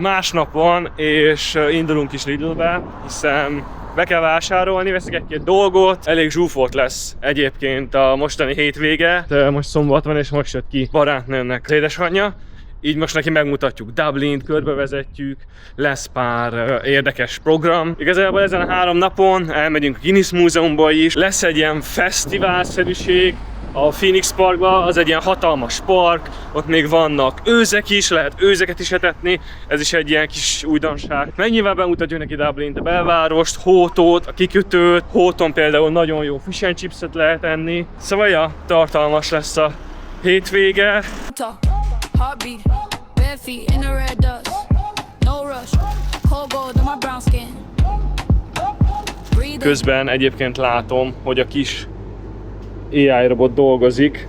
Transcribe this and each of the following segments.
Másnap van, és indulunk is Lidlbe, hiszen be kell vásárolni, veszek egy-két dolgot. Elég zsúfolt lesz egyébként a mostani hétvége. De most szombat van, és most jött ki barátnőmnek az édesanyja. Így most neki megmutatjuk Dublint, körbevezetjük, lesz pár érdekes program. Igazából ezen a 3 napon elmegyünk a Guinness Múzeumba is. Lesz egy ilyen fesztiválszerűség a Phoenix Parkban, az egy ilyen hatalmas park, ott még vannak őzek is, lehet őzeket is etetni, ez is egy ilyen kis újdonság. Meg nyilván bemutatjuk neki Dublint, a belvárost, Hótót, a kikötőt. Hóton például nagyon jó fish and chipset lehet enni. Szóval ja, tartalmas lesz a hétvége. Közben egyébként látom, hogy a kis AI robot dolgozik,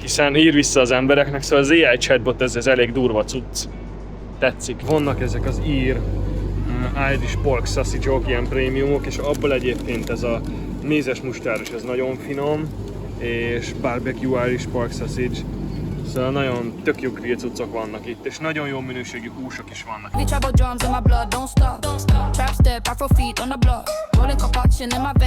hiszen ír vissza az embereknek, szóval az AI chatbot ez elég durva cucc. Tetszik. Vannak ezek az ír Irish pork sausage-ok, ilyen prémiumok, és abból egyébként ez a mézes mustáros, ez nagyon finom, és barbecue Irish pork sausage. Szóval nagyon tök jó grill cuccok vannak itt, és nagyon jó minőségű húsok is vannak.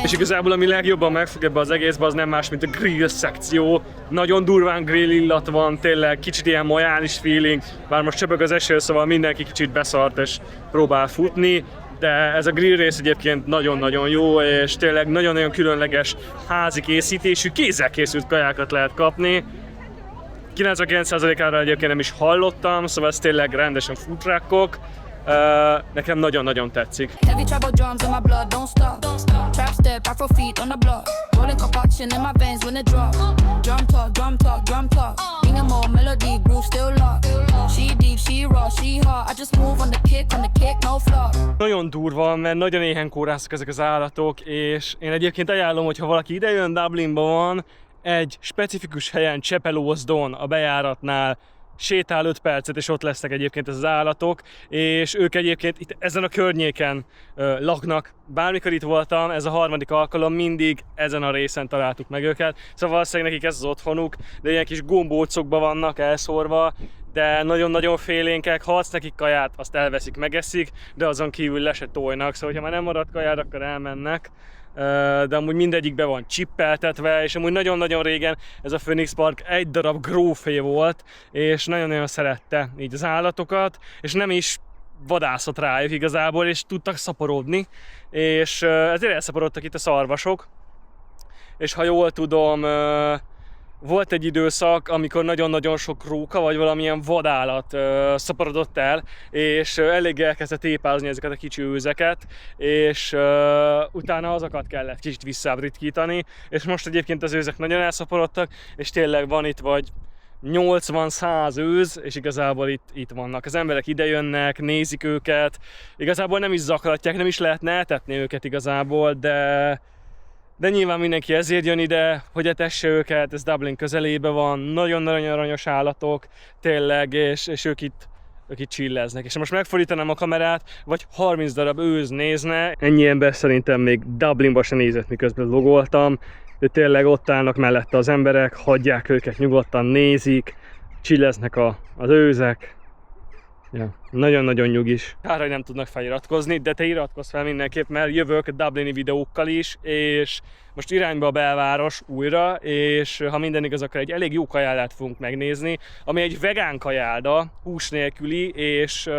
És igazából ami legjobban megfog ebbe az egészbe, az nem más, mint a grill szekció. Nagyon durván grill illat van, tényleg kicsit ilyen majális feeling, bár most csöpög az eső, szóval mindenki kicsit beszart és próbál futni. De ez a grill rész egyébként nagyon-nagyon jó, és tényleg nagyon-nagyon különleges házi készítésű, kézzel készült kajákat lehet kapni. 99%-ára egyébként nem is hallottam, szóval ez tényleg rendesen food truckok. Nekem nagyon-nagyon tetszik. Nagyon durva, mert nagyon éhen kórásznak ezek az állatok, és én egyébként ajánlom, hogy ha valaki idejön, Dublinban van, egy specifikus helyen, Chapelosdon a bejáratnál sétál 5 percet, és ott lesznek egyébként az állatok, és ők egyébként itt ezen a környéken laknak. Bármikor itt voltam, ez a 3. alkalom, mindig ezen a részen találtuk meg őket, szóval valószínűleg nekik ez az otthonuk, de ilyen kis gombócokba vannak elszórva, de nagyon-nagyon félénkek, ha adsz nekik kaját, azt elveszik, megeszik, de azon kívül le se tojnak, szóval ha már nem marad kajád, akkor elmennek. De amúgy mindegyik be van csippeltetve, és amúgy nagyon-nagyon régen ez a Phoenix Park egy darab grófé volt, és nagyon-nagyon szerette így az állatokat, és nem is vadászott rájuk igazából, és tudtak szaporodni, és ezért elszaporodtak itt a szarvasok, és ha jól tudom, volt egy időszak, amikor nagyon-nagyon sok róka vagy valamilyen vadállat szaporodott el, és elég elkezdett tépázni ezeket a kicsi őzeket, és utána azokat kellett kicsit visszabritkítani, és most egyébként az őzek nagyon elszaporodtak, és tényleg van itt vagy 80-100 őz, és igazából itt vannak. Az emberek idejönnek, nézik őket, igazából nem is zaklatják, nem is lehetne eltetni őket igazából, de nyilván mindenki ezért jön ide, hogy etesse őket, ez Dublin közelében van, nagyon-nagyon aranyos állatok, tényleg, és ők itt chilleznek. És most megfordítanám a kamerát, vagy 30 darab őz nézne. Ennyi ember szerintem még Dublinba se nézett, miközben logoltam, de tényleg ott állnak mellette az emberek, hagyják őket nyugodtan, nézik, chilleznek az őzek. Ja, nagyon-nagyon nyugis. Kár, hogy nem tudnak feliratkozni, de te iratkozz fel mindenképp, mert jövök dublini videókkal is, és most irányba a belváros újra, és ha minden igaz, akkor egy elég jó kajáldát fogunk megnézni, ami egy vegán kajálda, hús nélküli, és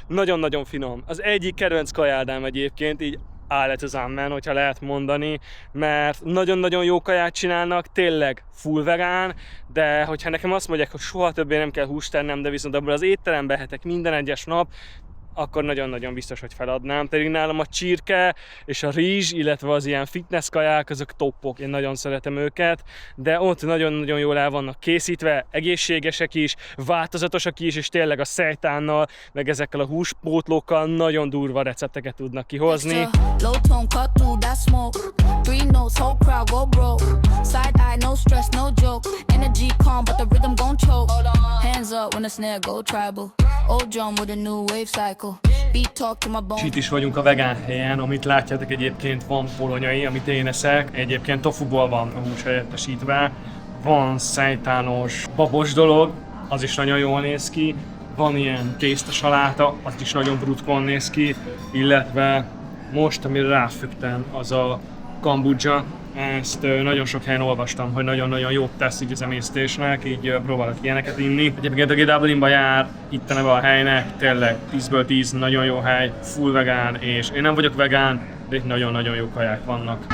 nagyon-nagyon finom. Az egyik kedvenc kajáldám egyébként, így állat az ammen, hogyha lehet mondani, mert nagyon-nagyon jó kaját csinálnak, tényleg full vegán, de hogyha nekem azt mondják, hogy soha többé nem kell húst tennem, de viszont abból az étterembe ehetek minden egyes nap, akkor nagyon-nagyon biztos, hogy feladnám. Pedig nálam a csirke és a rizs, illetve az ilyen fitness kaják, azok toppok, én nagyon szeretem őket, de ott nagyon-nagyon jól el vannak készítve, egészségesek is, változatosak is, és tényleg a szejtánnal, meg ezekkel a húspótlókkal nagyon durva recepteket tudnak kihozni. És itt is vagyunk a vegán helyen, amit látjátok, egyébként van polonyai, amit én eszek, egyébként tofuból van a hús helyettesítve, van szejtános babos dolog, az is nagyon jól néz ki, van ilyen tésztasaláta, az is nagyon brutkon néz ki, illetve most, amire ráfügtem, az a kombudzsa. Ezt nagyon sok helyen olvastam, hogy nagyon-nagyon jót tesz így az emésztésnek, így próbálok ilyeneket inni. Egyébként aki Dublinba jár, itt a neve a helynek, tényleg 10-ből 10, nagyon jó hely, full vegán, és én nem vagyok vegán, de itt nagyon-nagyon jó kaják vannak.